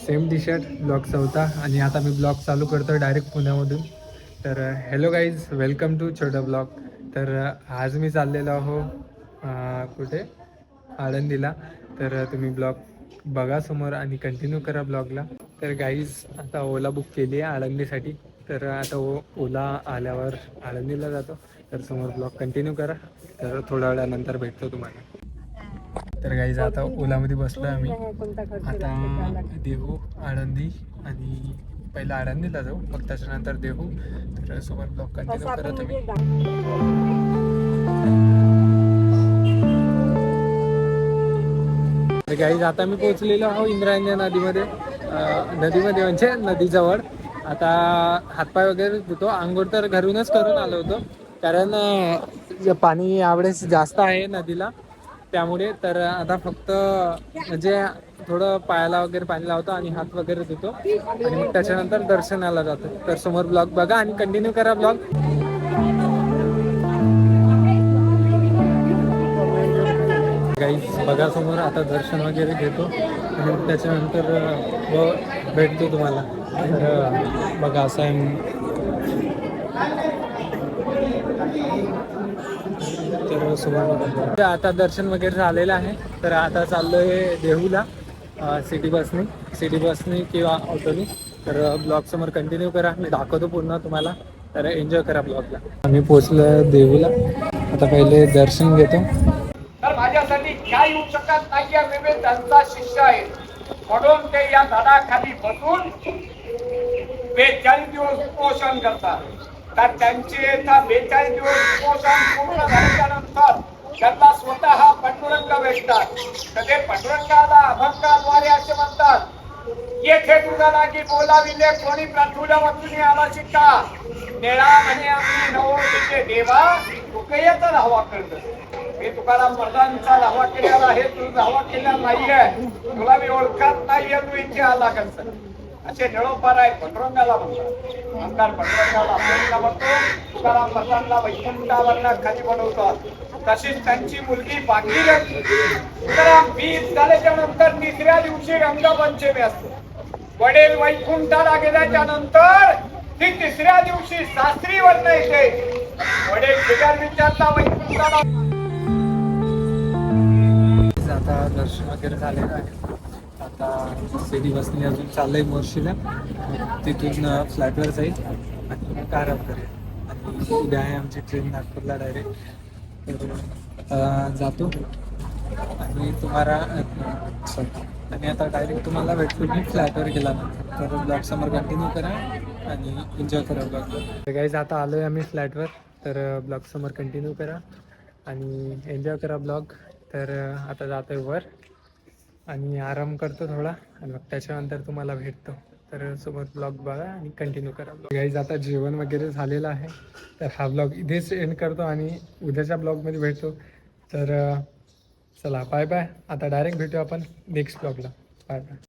Same T shirt blog चौथा आणि आता मी ब्लॉग चालू करतो डायरेक्ट पुण्यामधून. तर हॅलो गाईज, वेलकम टू छोटा ब्लॉग. तर आज मी चाललेलो आहो कुठे, आळंदीला. तर तुम्ही ब्लॉग बघा समोर आणि कंटिन्यू करा ब्लॉगला. तर गाईज आता ओला बुक केली आहे आळंदीसाठी. तर आता ओला आल्यावर आळंदीला जातो. तर समोर ब्लॉग कंटिन्यू करा. तर थोड्या वेळानंतर भेटतो तुम्हाला. तर गाईज आता ओलामध्ये बसलो आहे आम्ही. आता देहू, आळंदी आणि पहिला आळंदीला जाऊ, मग त्याच्यानंतर देहू. तर समोर ब्लॉग कंटिन्यू करा तुम्ही. तर गाईज आता मी पोहोचलेलो आहो इंद्रायणी नदीमध्ये. नदीमध्ये म्हणजे नदीजवळ. आता हातपाय वगैरे धुतो. आंघोळ तर घरूनच करून आलो होतो, कारण पाणी यावेळेस जास्त आहे नदीला, त्यामुळे. तर आता फक्त म्हणजे थोडं पायाला वगैरे पाणी लावतो आणि हात वगैरे धुतो आणि मग त्याच्यानंतर दर्शनाला जातो. तर समोर ब्लॉग बघा आणि कंटिन्यू करा ब्लॉग. गाईज बघा समोर आता दर्शन वगैरे घेतो आणि मग त्याच्यानंतर भेटतो तुम्हाला. तर बघा असं आहे. तर समोर आता दर्शन वगैरे झालेलं आहे. तर आता चाललोय देहूला सिटी बसनी किंवा ऑटोनी. तर ब्लॉग समोर कंटिन्यू करा, मी दाखवतो पूर्ण तुम्हाला. तर एन्जॉय करा ब्लॉगला. आम्ही पोचलो देहूला. आता पहिले दर्शन घेतो. तर माझ्यासाठी क्या येऊ शकत नाही या मी त्यांचा शिष्य आहे, म्हणून ते या झाडाखाली बसून 42 दिवस उपोषण करतात. तर त्यांचे 42 दिवस उपोषण पूर्ण झाल्यानंतर त्यांना स्वतः पांडुरंग भेटतात. तर ते पांडुरंगाला अभंगाद्वारे असे म्हणतात, येथे तुझा लागी बोलाविले कोणी प्रथुला वाचून आला शिक्का, नेळा म्हणे आम्ही नवोदिते देवा तुकयच हवा करत. मी तुकाराम महाराजांचा धावा केलेला आहे, तू धावा केलेला नाहीये, तुला मी ओळखत नाहीये, तू इथे आला कसं. असे निळोपार आहे, पांडुरंगाला म्हणतात. आमदार पांडुरंगाला आपल्याला म्हणतो, तुकाराम महाराजांना वैकुंठावरनं खाली बनवतात. तशीच त्यांची मुलगी भागीरथी. तुकाराम 20 झाल्याच्या नंतर तिसऱ्या दिवशी रंगपंचमी असते. वडील वैकुंठाला गेल्याच्या नंतर ती तिसऱ्या दिवशी सासरीवरनं येते. वडील बिगर विचारता वैकुंठाला. आता दर्शन वगैरे झालेलं आहे. आता सिटी बसने अजून चाललंय मोर्शीला. तिथून फ्लॅटवर जाईल आणि मग आराम करेल. आणि उद्या आहे आमची ट्रेन नागपूरला डायरेक्ट. तर जातो आणि तुम्हाला आणि आता डायरेक्ट तुम्हाला भेटतो मी फ्लॅटवर गेल्यानंतर. तर ब्लॉग समोर कंटिन्यू करा आणि एन्जॉय करा ब्लॉग. तर गाईज आता आलो आहे आम्ही फ्लॅटवर. तर ब्लॉग समोर कंटिन्यू करा आणि एन्जॉय करा ब्लॉग. तर आता जातो आहे वर आणि आराम करतो थोडा आणि मग त्याच्यानंतर तुम्हाला भेटतो. तर सोबत ब्लॉग बघा आणि कंटिन्यू करा ब्लॉग. गाईज आता जेवण वगैरे झालेलं आहे. तर हा ब्लॉग इथेच एंड करतो आणि उद्याच्या ब्लॉगमध्ये भेटतो. तर चला बाय बाय. आता डायरेक्ट भेटू आपण नेक्स्ट ब्लॉगला. Bye bye.